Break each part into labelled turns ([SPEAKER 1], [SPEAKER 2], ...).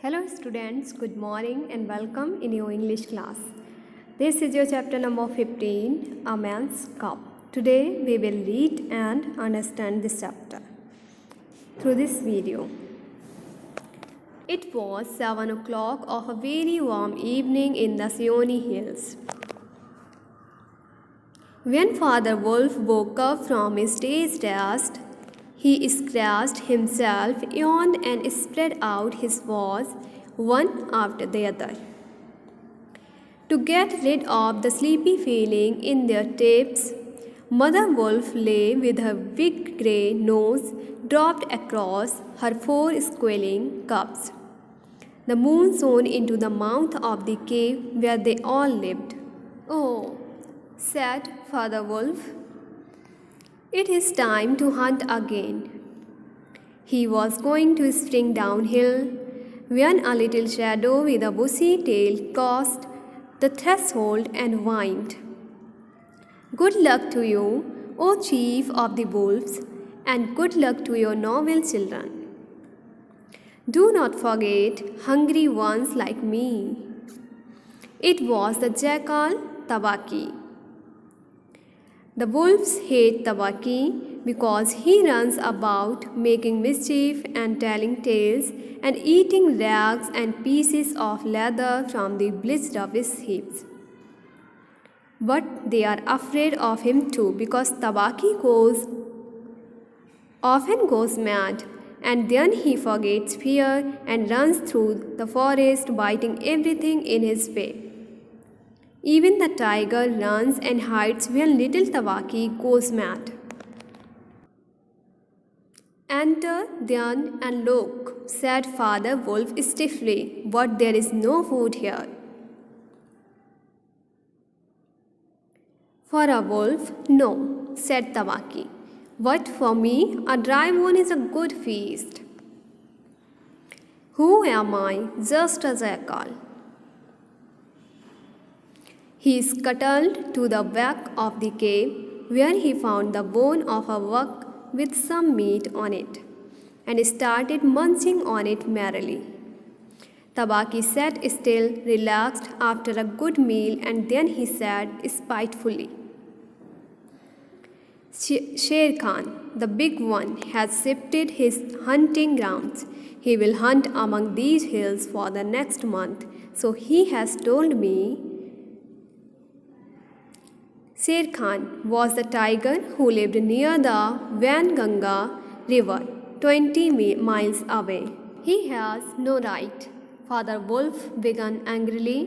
[SPEAKER 1] Hello students, good morning and welcome in your English class. This is your chapter number 15, A Man's Cup. Today we will read and understand this chapter through this video. It was 7 o'clock of a very warm evening in the Seoni Hills. When Father Wolf woke up from his day's rest, he scratched himself, yawned, and spread out his paws one after the other. To get rid of the sleepy feeling in their tips, Mother Wolf lay with her big grey nose dropped across her four squealing cubs. The moon shone into the mouth of the cave where they all lived. "Oh," said Father Wolf, "it is time to hunt again." He was going to spring downhill when a little shadow with a bushy tail crossed the threshold and whined, "Good luck to you, O Chief of the Wolves, and good luck to your noble children. Do not forget hungry ones like me." It was the jackal Tabaki. The wolves hate Tabaki because he runs about making mischief and telling tales and eating rags and pieces of leather from the bleached rubbish heaps. But they are afraid of him too because Tabaki often goes mad, and then he forgets fear and runs through the forest biting everything in his way. Even the tiger runs and hides when little Tabaki goes mad. "Enter then and look," said Father Wolf stiffly, "but there is no food here." "For a wolf, no," said Tabaki. "But for me, a dry bone is a good feast. Who am I? Just a jackal." He scuttled to the back of the cave, where he found the bone of a buck with some meat on it, and started munching on it merrily. Tabaki sat still, relaxed after a good meal, and then he said spitefully, "Sher Khan, the big one, has shifted his hunting grounds. He will hunt among these hills for the next month, so he has told me." Sher Khan was the tiger who lived near the Vanganga river, 20 miles away. "He has no right," Father Wolf began angrily.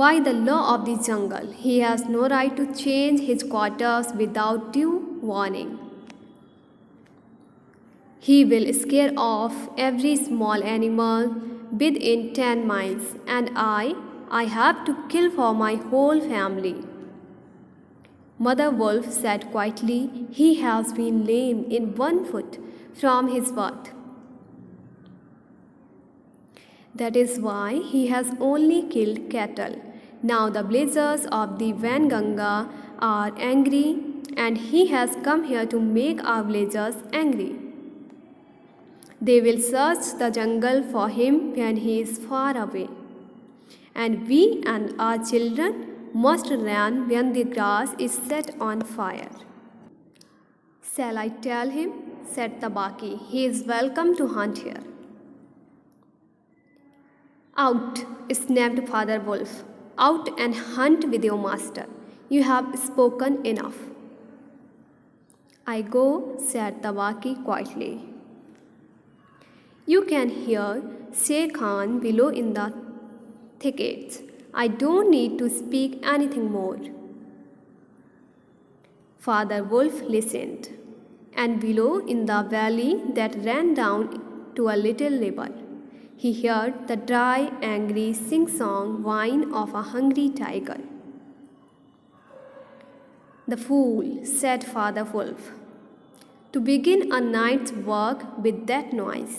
[SPEAKER 1] "By the law of the jungle, he has no right to change his quarters without due warning. He will scare off every small animal within 10 miles, and I have to kill for my whole family." Mother Wolf said quietly, "He has been lame in one foot from his birth. That is why he has only killed cattle. Now the villagers of the Vanganga are angry, and he has come here to make our villagers angry. They will search the jungle for him when he is far away, and we and our children must run when the grass is set on fire." "Shall I tell him?" said Tabaki. "He is welcome to hunt here." "Out!" snapped Father Wolf. "Out and hunt with your master. You have spoken enough." "I go," said Tabaki quietly. "You can hear Sher Khan below in the thickets. I don't need to speak anything more." Father Wolf listened, and below in the valley that ran down to a little river, he heard the dry, angry, sing-song whine of a hungry tiger. "The fool," said Father Wolf, "to begin a night's work with that noise.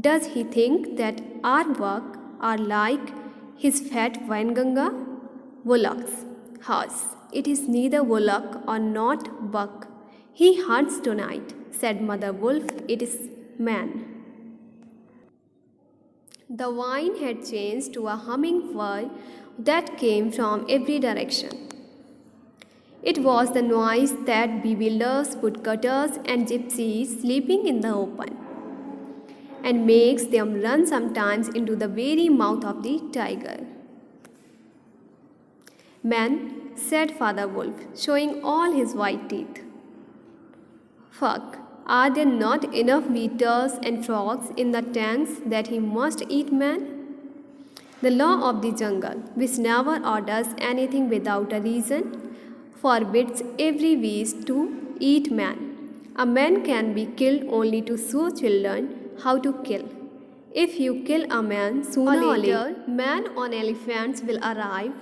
[SPEAKER 1] Does he think that our work are like his fat Vanganga bullocks? Hush, it is neither bullock or not buck. He hunts tonight," said Mother Wolf. "It is man." The vine had changed to a hummingbird that came from every direction. It was the noise that bewilders woodcutters and gypsies sleeping in the open, and makes them run sometimes into the very mouth of the tiger. Man, said Father Wolf, showing all his white teeth. Fuck, are there not enough beetles and frogs in the tanks that he must eat man? The law of the jungle, which never orders anything without a reason, forbids every beast to eat man. A man can be killed only to show children how to kill. If you kill a man, sooner or later, men on elephants will arrive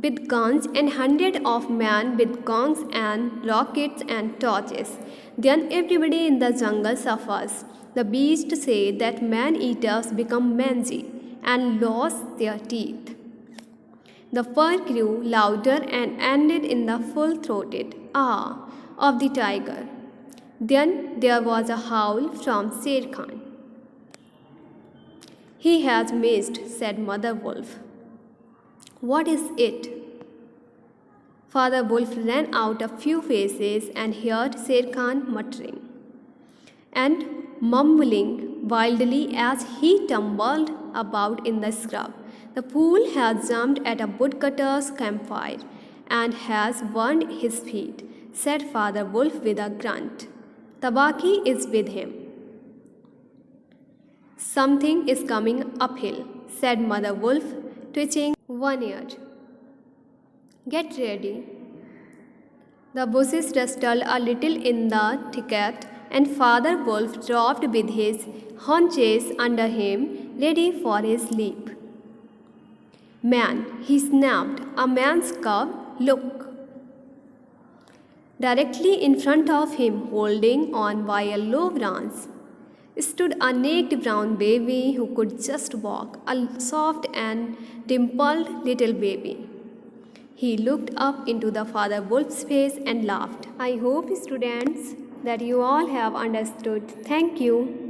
[SPEAKER 1] with guns and hundreds of men with guns and rockets and torches. Then everybody in the jungle suffers. The beasts say that man-eaters become mangy and lost their teeth. The fur grew louder and ended in the full-throated ah of the tiger. Then there was a howl from Sher Khan. He has missed, said Mother Wolf. What is it? Father Wolf ran out a few paces and heard Sher Khan muttering and mumbling wildly as he tumbled about in the scrub. The fool has jumped at a woodcutter's campfire and has burned his feet, said Father Wolf with a grunt. Tabaki is with him. Something is coming uphill, said Mother Wolf, twitching one ear. Get ready. The bushes rustled a little in the thicket, and Father Wolf dropped with his haunches under him, ready for his leap. Man, he snapped, a man's cub, look. Directly in front of him, holding on by a low branch, stood a naked brown baby who could just walk, a soft and dimpled little baby. He looked up into the Father Wolf's face and laughed. I hope, students, that you all have understood. Thank you.